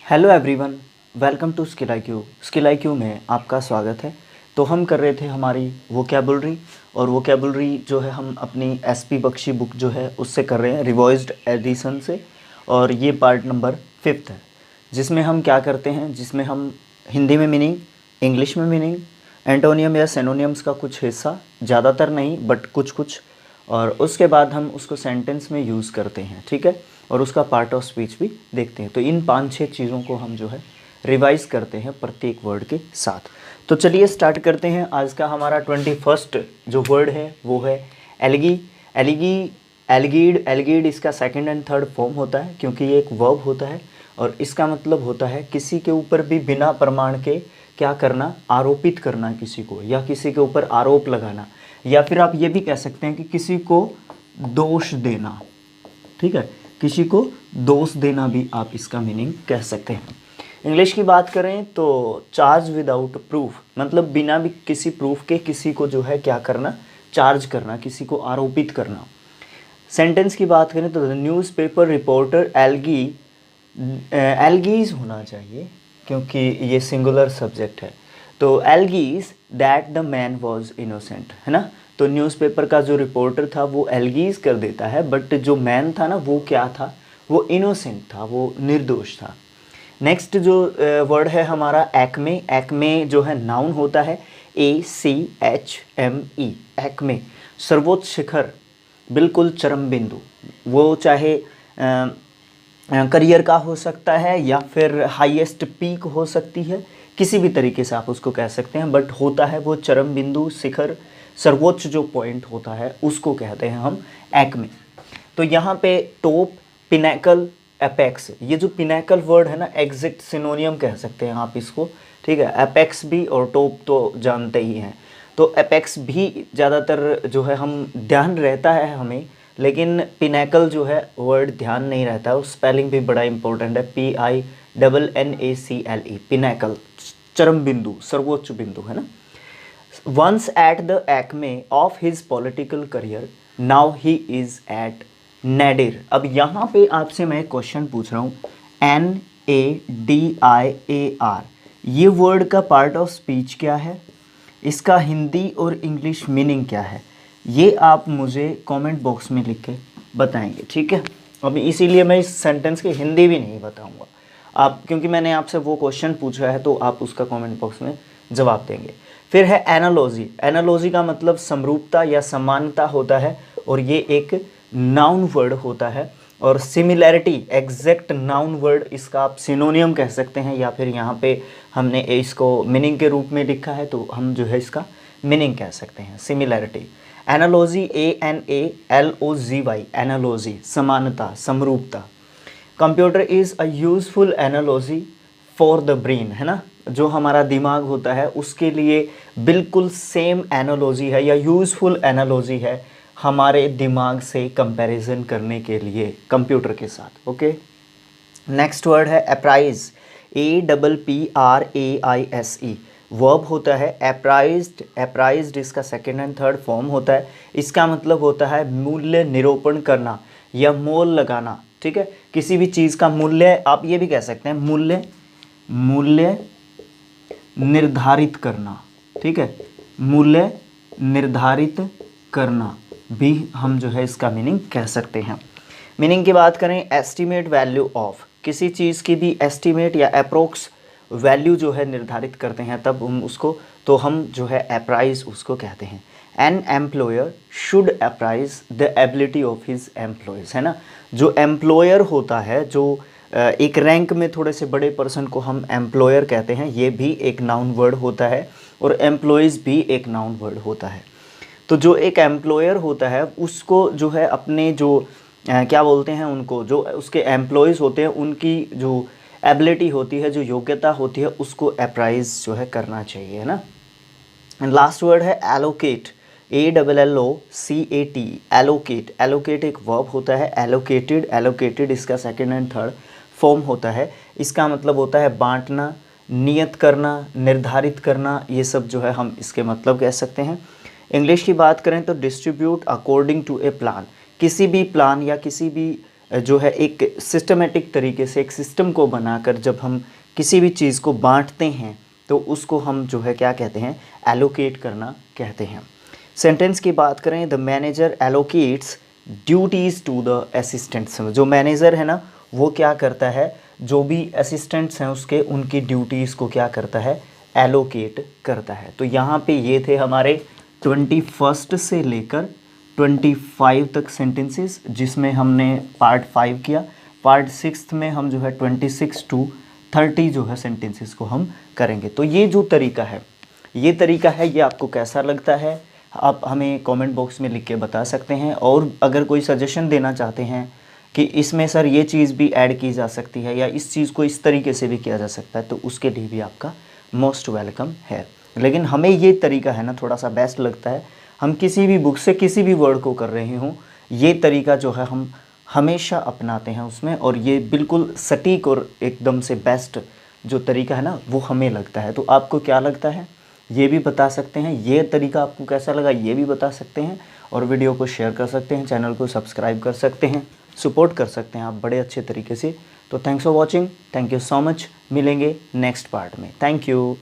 Hello everyone, welcome to skill IQ। Skill IQ में आपका स्वागत है। तो हम कर रहे थे हमारी वोकैबुलरी, और वोकैबुलरी जो है हम अपनी SP बख्शी बुक जो है उससे कर रहे हैं, रिवाइज्ड एडिशन से। और ये पार्ट नंबर 5 है, जिसमें हम क्या करते हैं, जिसमें हम हिंदी में मीनिंग, इंग्लिश में मीनिंग, एंटोनियम या सिनोनियम्स का कुछ हिस्सा, ज़्यादातर नहीं बट कुछ कुछ, और उसके बाद हम उसको सेंटेंस में यूज़ करते हैं, ठीक है। और उसका पार्ट ऑफ स्पीच भी देखते हैं। तो इन 5-6 चीज़ों को हम जो है रिवाइज करते हैं प्रत्येक वर्ड के साथ। तो चलिए स्टार्ट करते हैं। आज का हमारा 21st जो वर्ड है वो है एल्गी। एल्गी, एल्गीड, एल्गीड इसका सेकंड एंड थर्ड फॉर्म होता है, क्योंकि ये एक वर्ब होता है और इसका मतलब होता है किसी के ऊपर भी बिना प्रमाण के क्या करना, आरोपित करना किसी को, या किसी के ऊपर आरोप लगाना, या फिर आप ये भी कह सकते हैं कि किसी को दोष देना, ठीक है। किसी को दोष देना भी आप इसका मीनिंग कह सकते हैं। इंग्लिश की बात करें तो चार्ज विदाउट प्रूफ, मतलब बिना भी किसी प्रूफ के किसी को जो है क्या करना, चार्ज करना, किसी को आरोपित करना। सेंटेंस की बात करें तो the newspaper reporter algae, algae होना चाहिए क्योंकि ये सिंगुलर सब्जेक्ट है। तो algae that the man was innocent, है ना। तो न्यूज़पेपर का जो रिपोर्टर था वो एल्गीज कर देता है, बट जो मैन था ना वो क्या था, वो इनोसेंट था, वो निर्दोष था। नेक्स्ट जो वर्ड है हमारा एक्मे। एक्मे जो है नाउन होता है, ACHME, एक्मे, सर्वोच्च शिखर, बिल्कुल चरम बिंदु। वो चाहे करियर का हो सकता है या फिर हाईएस्ट पीक हो सकती है, किसी भी तरीके से आप उसको कह सकते हैं, बट होता है वो चरम बिंदु, शिखर, सर्वोच्च जो पॉइंट होता है उसको कहते हैं हम एक्मे। तो यहाँ पे टॉप, पिनैकल, एपेक्स, ये जो पिनैकल वर्ड है ना, एग्जैक्ट सिनोनियम कह सकते हैं आप इसको, ठीक है। एपेक्स भी और टॉप तो जानते ही हैं। तो एपेक्स भी ज़्यादातर जो है हम ध्यान रहता है हमें, लेकिन पिनैकल जो है वर्ड ध्यान नहीं रहता है। स्पेलिंग भी बड़ा इंपॉर्टेंट है, PINNACLE, पिनैकल, चरम बिंदु, सर्वोच्च बिंदु, है ना। Once at the acme of his political career, now he is at nadir। अब यहाँ पे आपसे मैं क्वेश्चन पूछ रहा हूँ, NADIAR, ये वर्ड का पार्ट ऑफ स्पीच क्या है, इसका हिंदी और इंग्लिश मीनिंग क्या है, ये आप मुझे कमेंट बॉक्स में लिख के बताएंगे, ठीक है। अभी इसीलिए मैं इस सेंटेंस की हिंदी भी नहीं बताऊँगा आप, क्योंकि मैंने आपसे वो क्वेश्चन पूछा है तो आप उसका कमेंट बॉक्स में जवाब देंगे। फिर है एनालॉजी। एनालॉजी का मतलब समरूपता या समानता होता है, और ये एक नाउन वर्ड होता है। और सिमिलैरिटी, एग्जैक्ट नाउन वर्ड, इसका आप सिनोनियम कह सकते हैं, या फिर यहाँ पे हमने इसको मीनिंग के रूप में लिखा है तो हम जो है इसका मीनिंग कह सकते हैं, सिमिलैरिटी। एनालॉजी, ANALOGY, एनालॉजी, समानता, समरूपता। Computer is a useful analogy for the brain, है ना। जो हमारा दिमाग होता है उसके लिए बिल्कुल सेम एनालॉजी है या यूज़फुल एनालॉजी है हमारे दिमाग से कंपैरिजन करने के लिए कंप्यूटर के साथ, ओके। नेक्स्ट वर्ड है अप्राइज, APPRAISE, वर्ब होता है अप्राइज्ड। अप्राइज्ड इसका सेकेंड एंड थर्ड फॉर्म होता है। इसका मतलब होता है मूल्य निरूपण करना या मोल लगाना, ठीक है। किसी भी चीज़ का मूल्य, आप ये भी कह सकते हैं मूल्य निर्धारित करना, ठीक है। मूल्य निर्धारित करना भी हम जो है इसका मीनिंग कह सकते हैं। मीनिंग की बात करें, एस्टीमेट वैल्यू ऑफ, किसी चीज़ की भी एस्टीमेट या अप्रोक्स वैल्यू जो है निर्धारित करते हैं तब हम उसको, तो हम जो है अप्राइज उसको कहते हैं। An employer should apprise the ability of his employees, है ना। जो एम्प्लॉयर होता है, जो एक रैंक में थोड़े से बड़े पर्सन को हम एम्प्लॉयर कहते हैं, ये भी एक नाउन वर्ड होता है, और एम्प्लॉयज़ भी एक नाउन वर्ड होता है। तो जो एक एम्प्लॉयर होता है उसको जो है अपने जो क्या बोलते हैं उनको, जो उसके एम्प्लॉयज़ होते हैं उनकी जो एबिलिटी होती है, जो योग्यता होती है, उसको अप्राइज जो है करना चाहिए, है ना। एंड लास्ट वर्ड है एलोकेट, ALLOCAT, एलोकेट। एलोकेट एक वर्ब होता है, एलोकेटेड, एलोकेटेड इसका सेकेंड एंड थर्ड फॉर्म होता है। इसका मतलब होता है बांटना, नियत करना, निर्धारित करना, ये सब जो है हम इसके मतलब कह सकते हैं। इंग्लिश की बात करें तो distribute according to a plan, किसी भी प्लान या किसी भी जो है एक सिस्टमेटिक तरीके से एक सिस्टम को बनाकर जब हम किसी भी चीज़ को बांटते हैं तो उसको हम जो है क्या कहते हैं, एलोकेट करना कहते हैं। सेंटेंस की बात करें, the manager allocates duties to the assistants. जो मैनेजर है ना वो क्या करता है, जो भी असिस्टेंट्स हैं उसके उनकी ड्यूटीज़ को क्या करता है, एलोकेट करता है। तो यहाँ पे ये थे हमारे 21 से लेकर 25 तक सेंटेंसेस, जिसमें हमने पार्ट 5 किया। पार्ट 6 में हम जो है 26 to 30 जो है सेंटेंसेस को हम करेंगे। तो ये जो तरीका है, ये आपको कैसा लगता है आप हमें कमेंट बॉक्स में लिख के बता सकते हैं। और अगर कोई सजेशन देना चाहते हैं कि इसमें सर ये चीज़ भी ऐड की जा सकती है या इस चीज़ को इस तरीके से भी किया जा सकता है, तो उसके लिए भी आपका मोस्ट वेलकम है। लेकिन हमें ये तरीका है ना थोड़ा सा बेस्ट लगता है। हम किसी भी बुक से किसी भी वर्ड को कर रहे हों, ये तरीका जो है हम हमेशा अपनाते हैं उसमें, और ये बिल्कुल सटीक और एकदम से बेस्ट जो तरीका है ना वो हमें लगता है। तो आपको क्या लगता है ये भी बता सकते हैं, ये तरीका आपको कैसा लगा ये भी बता सकते हैं, और वीडियो को शेयर कर सकते हैं, चैनल को सब्सक्राइब कर सकते हैं, सपोर्ट कर सकते हैं आप बड़े अच्छे तरीके से। तो thanks for watching, thank you so much. मिलेंगे नेक्स्ट पार्ट में। Thank you.